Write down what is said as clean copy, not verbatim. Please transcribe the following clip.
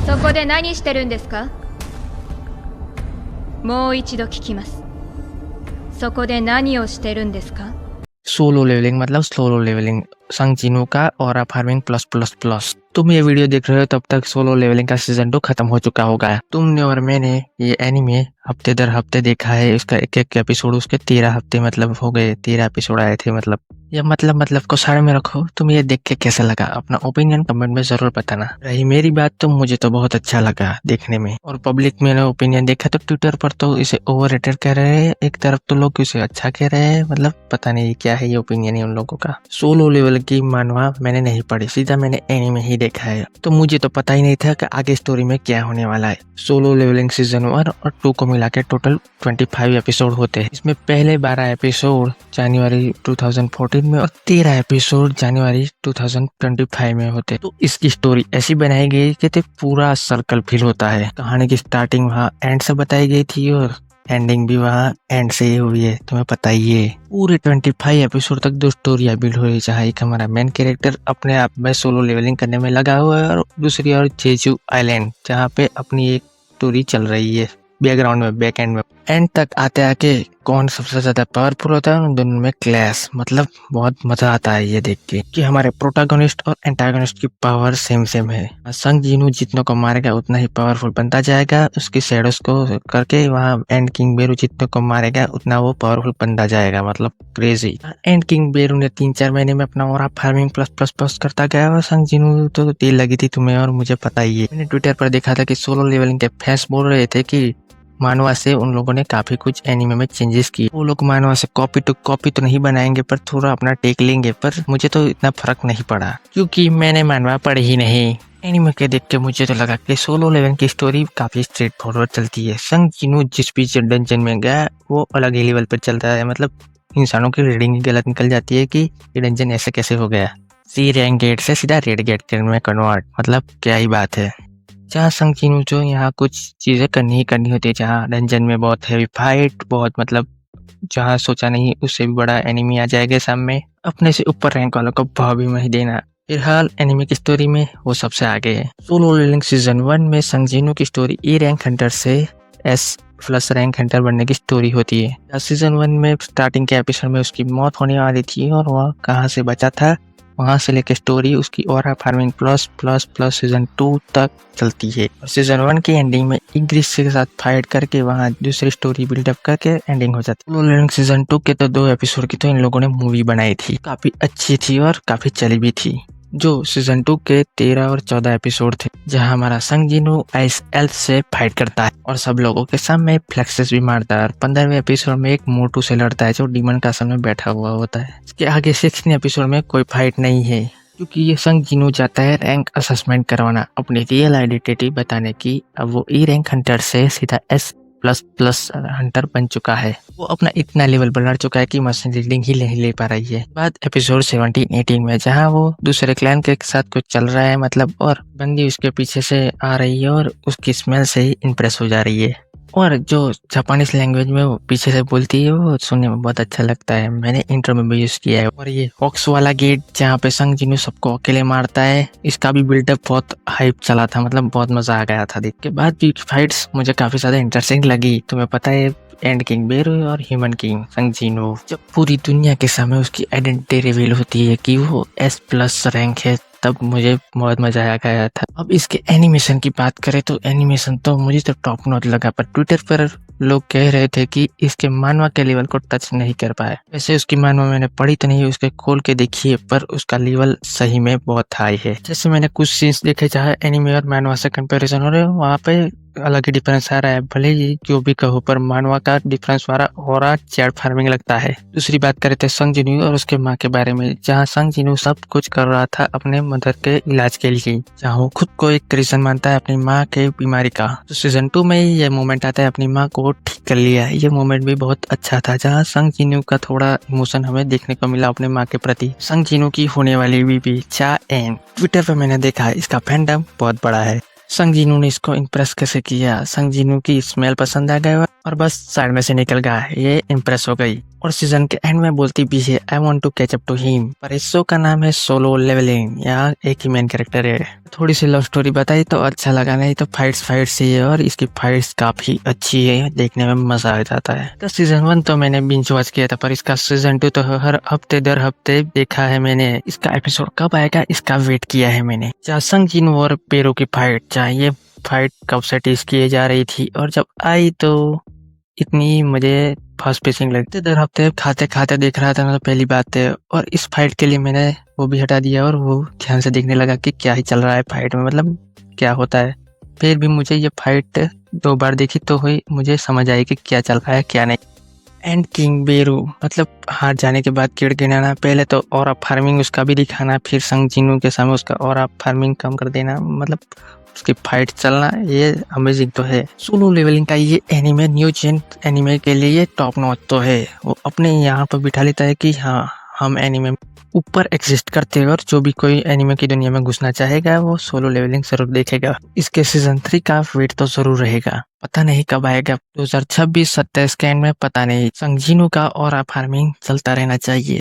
そこで何してるんですか？もう一度聞きます。そこで何をしてるんですか？ solo levelling मतलब solo levelling संग जिनू का और फार्मिंग प्लस प्लस प्लस। तुम ये वीडियो देख रहे हो तब तक सोलो लेवलिंग का सीजन 2 खत्म हो चुका होगा। तुमने और मैंने ये एनीमे हफ्ते दर हफ्ते देखा है। इसका एक एक एपिसोड उसके 13 हफ्ते मतलब हो गए, 13 एपिसोड आए थे। मतलब ये मतलब को साइड में रखो। तुम ये देख के कैसा लगा अपना ओपिनियन कमेंट में जरूर बताना। रही मेरी बात तो मुझे तो बहुत अच्छा लगा देखने में। और पब्लिक में ओपिनियन देखा तो ट्विटर पर तो इसे ओवररेटेड कह रहे हैं, एक तरफ तो लोग इसे अच्छा कह रहे हैं। मतलब पता नहीं क्या है ये ओपिनियन है उन लोगों का। सोलो लेवल की मानवा मैंने नहीं पढ़ी, सीधा मैंने एनीमे ही देखा है, तो मुझे तो पता ही नहीं था कि आगे स्टोरी में क्या होने वाला है। सोलो लेवलिंग सीजन 1 और 2 को मिला के टोटल 25 एपिसोड होते हैं। इसमें पहले 12 एपिसोड जनवरी 2014 में और 13 एपिसोड जनवरी 2025 में होते। तो इसकी स्टोरी ऐसी बनाई गई कि पूरा सर्कल फिल होता है। कहानी की स्टार्टिंग वहाँ एंड से बताई गई थी और एंडिंग भी वहाँ एंड से ही हुई है, तुम्हें पता ही है। पूरे 25 एपिसोड तक 2 स्टोरियां बिल्ड हुई, जहाँ एक हमारा मेन कैरेक्टर अपने आप में सोलो लेवलिंग करने में लगा हुआ है और दूसरी और जेजू आइलैंड जहाँ पे अपनी एक स्टोरी चल रही है बैकग्राउंड में, बैक एंड में। एंड तक आते आके कौन सबसे ज्यादा पावरफुल होता है उन दोनों में क्लैश। मतलब बहुत मजा आता है ये देख के कि हमारे प्रोटैगनिस्ट और एंटागनिस्ट की पावर सेम है। संग जिनू जितनों को मारेगा उतना ही पावरफुल बनता जाएगा, उसकी शैडोज को करके वहाँ एंड किंग बेरू जितनों को मारेगा उतना वो पावरफुल बनता जाएगा। मतलब क्रेजी। एंड किंग बेरू ने 3-4 महीने में अपना और फार्मिंग प्लस प्लस प्लस करता गया और संग जिनू तो तेल लगी थी तुम्हें और मुझे पता ही है। मैंने ट्विटर पर देखा था कि सोलो लेवलिंग के फैंस बोल रहे थे कि मानवा से उन लोगों ने काफी कुछ एनीमे में चेंजेस किए। वो लोग मानवा से कॉपी तो नहीं बनाएंगे पर थोड़ा अपना टेक लेंगे, पर मुझे तो इतना फर्क नहीं पड़ा क्योंकि मैंने मानवा पढ़ी ही नहीं। एनीमे के देख के मुझे तो लगा कि सोलो लेवलिंग की स्टोरी काफी स्ट्रेट फॉरवर्ड चलती है। संग जिनू जिस भी डंजन में गया वो अलग ही लेवल पर चलता है। मतलब इंसानों की रीडिंग ही गलत निकल जाती है कि ये डंजन ऐसे कैसे हो गया। सी रैंक गेट से सीधा रेड गेट में कन्वर्ट, मतलब क्या ही बात है। जहाँ संग जिनू जो यहाँ कुछ चीजें करनी होती है, जहाँ डंजन में बहुत हैवी फाइट, बहुत मतलब जहाँ सोचा नहीं उससे भी बड़ा एनिमी आ जाएगा सामने, अपने से ऊपर रैंक वालों को भाव भी नहीं देना। फिलहाल एनिमी की स्टोरी में वो सबसे आगे है। सोलो लेवलिंग सीजन 1 में संग जिनू की स्टोरी ई रैंक हंटर से S+ रैंक हंटर बनने की स्टोरी होती है। सीजन 1 में स्टार्टिंग के एपिसोड में उसकी मौत होने वाली थी और वह कहाँ से बचा था, वहां से लेकर स्टोरी उसकी और farming plus plus plus season 2 तक चलती है। और सीजन 1 की एंडिंग में इंग्लिश के साथ फाइट करके वहां दूसरी स्टोरी बिल्डअप करके एंडिंग हो जाती है। सोलो लेवलिंग सीजन 2 के तो 2 एपिसोड की तो इन लोगों ने मूवी बनाई थी, काफी अच्छी थी और काफी चली भी थी। जो सीजन 2 के 13 और 14 एपिसोड थे, जहां हमारा संग जिनू आइस एल्फ से फाइट करता है और सब लोगों के सामने फ्लेक्सेस भी मारता है। और 15वें एपिसोड में एक मोटू से लड़ता है जो डीमन का सामने बैठा हुआ होता है। इसके आगे 16 एपिसोड में कोई फाइट नहीं है क्योंकि ये संग जिनू चाहता है रैंक असेसमेंट करवाना, अपनी रियल आइडेंटिटी बताने की। अब वो ई रैंक हंटर से सीधा S++ हंटर बन चुका है। वो अपना इतना लेवल बढ़ा चुका है कि मशीन रीडिंग ही नहीं ले पा रही है। बाद एपिसोड 17-18 में जहाँ वो दूसरे क्लैन के साथ कुछ चल रहा है मतलब, और बंदी उसके पीछे से आ रही है और उसकी स्मेल से ही इम्प्रेस हो जा रही है। और जो जापानीज लैंग्वेज में वो पीछे से बोलती है वो सुनने में बहुत अच्छा लगता है। मैंने इंट्रो में भी यूज किया है। और ये हॉक्स वाला गेट जहाँ पे संग जिनू सबको अकेले मारता है, इसका भी बिल्डअप बहुत हाइप चला था। मतलब बहुत मजा आ गया था देख के। बाद भी फाइट्स मुझे काफी ज्यादा इंटरेस्टिंग लगी। तुम्हें पता है एंड किंग बेरू और ह्यूमन किंग संग जिनू, जब पूरी दुनिया के सामने उसकी आइडेंटिटी रिवील होती है कि वो S+ रैंक है, तब मुझे बहुत मजा आ गया था। अब इसके एनिमेशन की बात करें तो एनिमेशन तो मुझे तो टॉप नॉच लगा, पर ट्विटर पर लोग कह रहे थे कि इसके मानवा के लेवल को टच नहीं कर पाए। वैसे उसकी मानवा मैंने पढ़ी तो नहीं, उसके खोल के देखी है, पर उसका लेवल सही में बहुत हाई है। जैसे मैंने कुछ सीन्स देखे जहाँ एनिमे और मानवा से कंपैरिजन हो रहे हो, वहाँ पे अलग ही डिफरेंस आ रहा है। भले ही जो भी कहो, पर मानवा का डिफरेंस वाला और चैट फार्मिंग लगता है। दूसरी बात करें तो संग जिनू और उसके माँ के बारे में, जहाँ संग जिनू सब कुछ कर रहा था अपने मदर के इलाज के लिए, जहाँ वो खुद को एक रीजन मानता है अपनी माँ के बीमारी का। तो सीजन 2 में ये मोमेंट आता है, अपनी माँ को ठीक कर लिया। ये मोमेंट भी बहुत अच्छा था, जहाँ संग जिनू का थोड़ा इमोशन हमें देखने को मिला अपने माँ के प्रति। संग जिनू की होने वाली बीबी चा एन, ट्विटर पे मैंने देखा इसका फैंडम बहुत बड़ा है। संग जिनू ने इसको इम्प्रेस कैसे किया, संग जिनू की स्मेल पसंद आ गया और बस साइड में से निकल गया, ये इम्प्रेस हो गई। और सीजन के एंड में बोलती भी है I want to catch up to him. पर इस शो का नाम है सोलो लेवलिंग, यहाँ एक ही मेन कैरेक्टर है। थोड़ी सी लव स्टोरी बताई तो अच्छा लगा, नहीं तो फाइट्स ही है और इसकी फाइट्स काफी अच्छी है, देखने में मजा आ जाता है। तो सीजन 1 तो मैंने बिंज वॉच किया था, पर इसका सीजन 2 तो हर हफ्ते दर हफ्ते देखा है मैंने। इसका एपिसोड कब आएगा इसका वेट किया है मैंने। चाहे संग जिन और पेरू की फाइट, चाहे ये फाइट कब से टीज किए जा रही थी, और जब आई तो इतनी मुझे फास्ट पेसिंग लगती। दर हफ्ते खाते खाते देख रहा था ना, तो पहली बात है। और इस फाइट के लिए मैंने वो भी हटा दिया और वो ध्यान से देखने लगा कि क्या ही चल रहा है फाइट में, मतलब क्या होता है। फिर भी मुझे ये फाइट 2 बार देखी तो हुई, मुझे समझ आई कि क्या चल रहा है क्या नहीं। एंड किंग बेरू, मतलब हार जाने के बाद किड़ गिनाना, पहले तो और फार्मिंग उसका भी दिखाना, फिर संग जिनू के सामने उसका और फार्मिंग कम कर देना, मतलब उसकी फाइट चलना, ये अमेजिंग तो है। सोलो लेवलिंग का ये एनिमे न्यू जेन एनिमे के लिए टॉप नॉच तो है। वो अपने यहाँ पर बिठा लेता है कि हाँ हम एनिमे ऊपर एग्जिस्ट करते हैं, और जो भी कोई एनिमे की दुनिया में घुसना चाहेगा वो सोलो लेवलिंग जरूर देखेगा। इसके सीजन 3 का वेट तो जरूर रहेगा, पता नहीं कब आएगा, 2026-27 के एंड में, पता नहीं। संग जिनू का और फार्मिंग चलता रहना चाहिए।